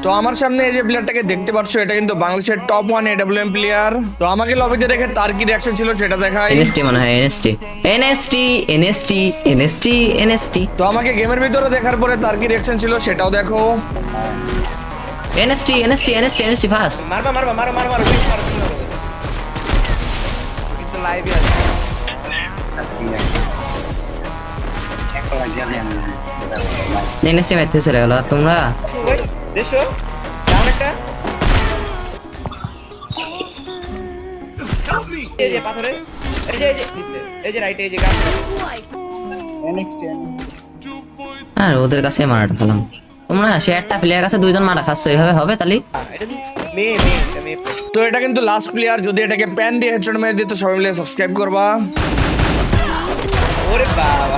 তো আমার সামনে এই যে প্লেয়ারটাকে দেখতে পাচ্ছ, এটা কিন্তু বাংলাদেশের টপ 1 এডব্লিউএম প্লেয়ার। তো আমাকে লবিতে দেখে তার কি রিঅ্যাকশন ছিল সেটা দেখাই। এনএসটি মনে হয়, এনএসটি। তো আমাকে গেমের ভিতরে দেখার পরে তার কি রিঅ্যাকশন ছিল সেটাও দেখো। NST fast. মারো কিন্তু লাইভে আছে। এনএসটি ম্যাথে চলে গেল তোমরা। দেশো ডাউন একটা। এই যে পাথরে, এই যে রাইটে, এই যে গান। আর ওদের কাছে মারাটা খেলাম। তোমরা সে একটা প্লেয়ার কাছে দুইজন মারা খাচ্ছ, এইভাবে হবে তাহলে? এটা তো মেয়ে মেয়ে। তো এটা কিন্তু লাস্ট প্লেয়ার, যদি এটাকে প্যান দিয়ে হেডশট মেরে দিত সবাই মিলে সাবস্ক্রাইব করবা। ওরে বাবা